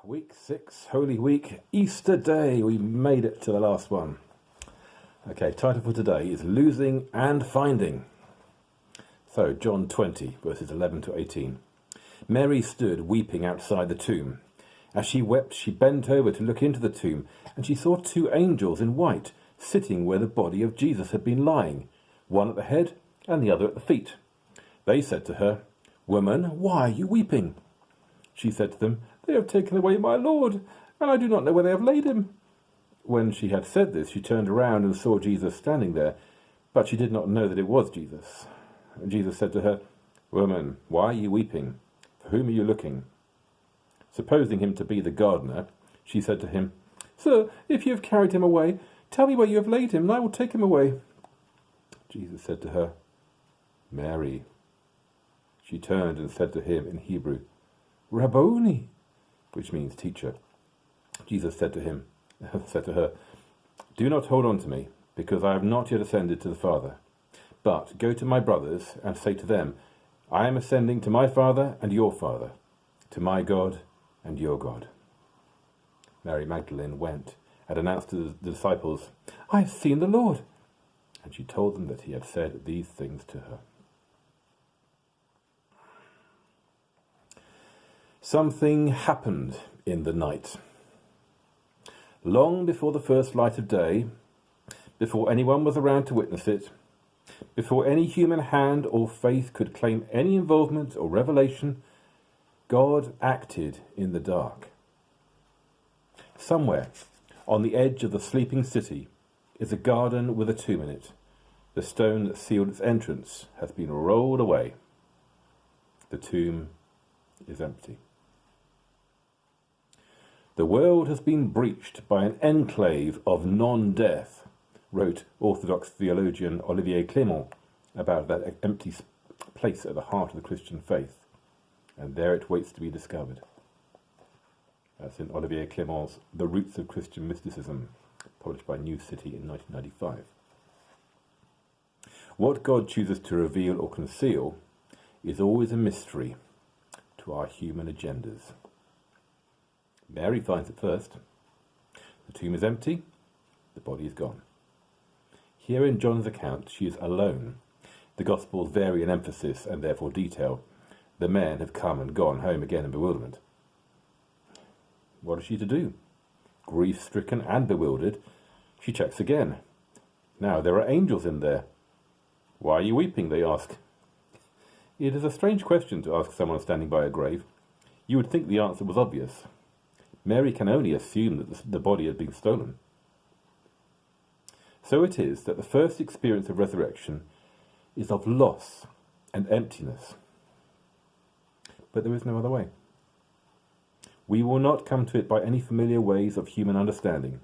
Week 6, Holy Week, Easter Day. We made it to the last one. Okay, title for today is Losing and Finding. So, John 20, verses 11 to 18. Mary stood weeping outside the tomb. As she wept, she bent over to look into the tomb, and she saw two angels in white sitting where the body of Jesus had been lying, one at the head and the other at the feet. They said to her, "Woman, why are you weeping?" She said to them, "They have taken away my Lord, and I do not know where they have laid him." When she had said this, she turned around and saw Jesus standing there, but she did not know that it was Jesus. And Jesus said to her, "Woman, why are you weeping? For whom are you looking?" Supposing him to be the gardener, she said to him, "Sir, if you have carried him away, tell me where you have laid him, and I will take him away." Jesus said to her, "Mary." She turned and said to him in Hebrew, "Rabboni," which means teacher. Jesus said to her, "Do not hold on to me, because I have not yet ascended to the Father. But go to my brothers and say to them, I am ascending to my Father and your Father, to my God and your God." Mary Magdalene went and announced to the disciples, "I have seen the Lord." And she told them that he had said these things to her. Something happened in the night. Long before the first light of day, before anyone was around to witness it, before any human hand or faith could claim any involvement or revelation, God acted in the dark. Somewhere on the edge of the sleeping city is a garden with a tomb in it. The stone that sealed its entrance has been rolled away. The tomb is empty. "The world has been breached by an enclave of non-death," wrote Orthodox theologian Olivier Clément about that empty place at the heart of the Christian faith, and there it waits to be discovered. That's in Olivier Clément's The Roots of Christian Mysticism, published by New City in 1995. What God chooses to reveal or conceal is always a mystery to our human agendas. Mary finds it first. The tomb is empty, the body is gone. Here in John's account, she is alone. The Gospels vary in emphasis and therefore detail. The men have come and gone home again in bewilderment. What is she to do? Grief-stricken and bewildered, she checks again. Now there are angels in there. "Why are you weeping?" they ask. It is a strange question to ask someone standing by a grave. You would think the answer was obvious. Mary can only assume that the body had been stolen. So it is that the first experience of resurrection is of loss and emptiness. But there is no other way. We will not come to it by any familiar ways of human understanding.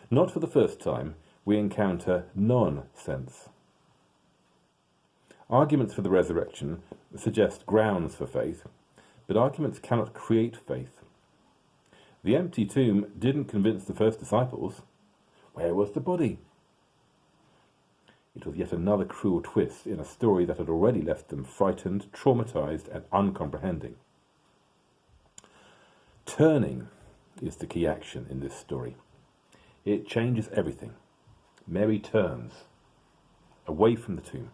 Not for the first time, we encounter nonsense. Arguments for the resurrection suggest grounds for faith, but arguments cannot create faith. The empty tomb didn't convince the first disciples. Where was the body? It was yet another cruel twist in a story that had already left them frightened, traumatized, and uncomprehending. Turning is the key action in this story. It changes everything. Mary turns away from the tomb.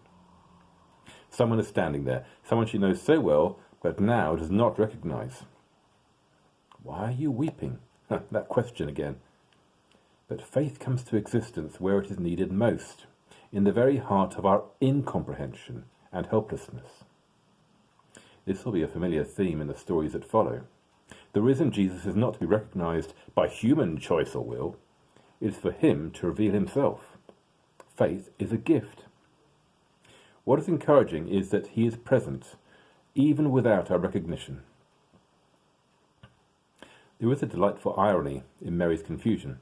Someone is standing there, someone she knows so well, but now does not recognize. Why are you weeping? That question again. But faith comes to existence where it is needed most, in the very heart of our incomprehension and helplessness. This will be a familiar theme in the stories that follow. The risen Jesus is not to be recognized by human choice or will. It is for him to reveal himself. Faith is a gift. What is encouraging is that he is present, even without our recognition. There is a delightful irony in Mary's confusion.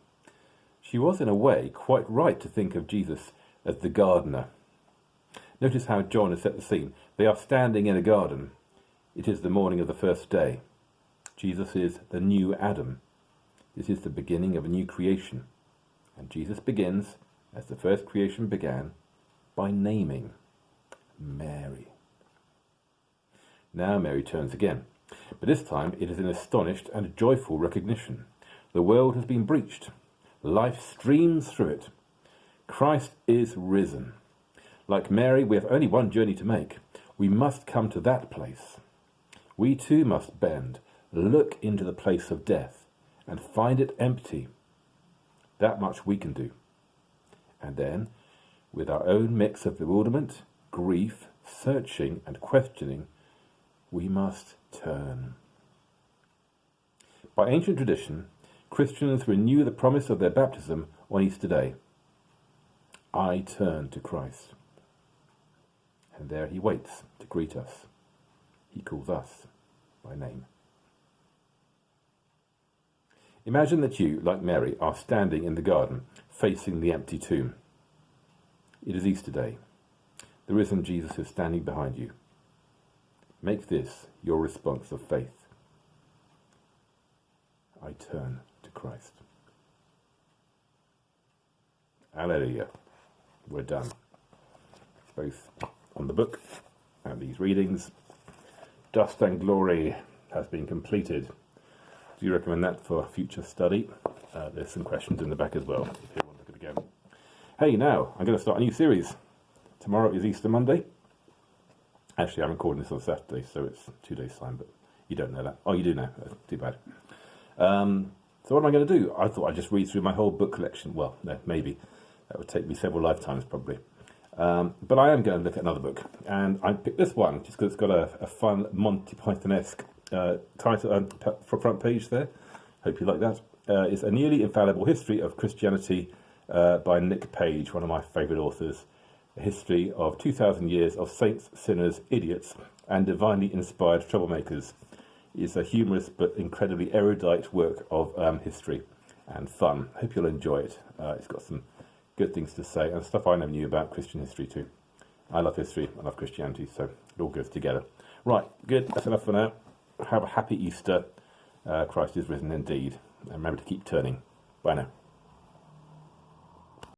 She was, in a way, quite right to think of Jesus as the gardener. Notice how John has set the scene. They are standing in a garden. It is the morning of the first day. Jesus is the new Adam. This is the beginning of a new creation. And Jesus begins, as the first creation began, by naming Mary. Now Mary turns again. But this time it is an astonished and joyful recognition. The world has been breached. Life streams through it. Christ is risen. Like Mary, we have only one journey to make. We must come to that place. We too must bend, look into the place of death, and find it empty. That much we can do. And then, with our own mix of bewilderment, grief, searching, and questioning, we must turn. By ancient tradition, Christians renew the promise of their baptism on Easter Day. I turn to Christ. And there he waits to greet us. He calls us by name. Imagine that you, like Mary, are standing in the garden, facing the empty tomb. It is Easter Day. The risen Jesus is standing behind you. Make this your response of faith. I turn to Christ. Alleluia. We're done. Both on the book and these readings. Dust and Glory has been completed. Do you recommend that for future study? There's some questions in the back as well, if you want to look at it again. Hey, now, I'm going to start a new series. Tomorrow is Easter Monday. Actually, I'm recording this on Saturday, so it's 2 days' time, but you don't know that. Oh, you do know. That's too bad. So what am I going to do? I thought I'd just read through my whole book collection. Well, no, maybe. That would take me several lifetimes, probably. But I am going to look at another book. And I picked this one, just because it's got a fun Monty Python-esque title front page there. Hope you like that. It's A Nearly Infallible History of Christianity by Nick Page, one of my favourite authors. A history of 2,000 years of saints, sinners, idiots, and divinely inspired troublemakers. It's a humorous but incredibly erudite work of history and fun. Hope you'll enjoy it. It's got some good things to say and stuff I never knew about Christian history too. I love history, I love Christianity, so it all goes together. Right, good, that's enough for now. Have a happy Easter. Christ is risen indeed. And remember to keep turning. Bye now.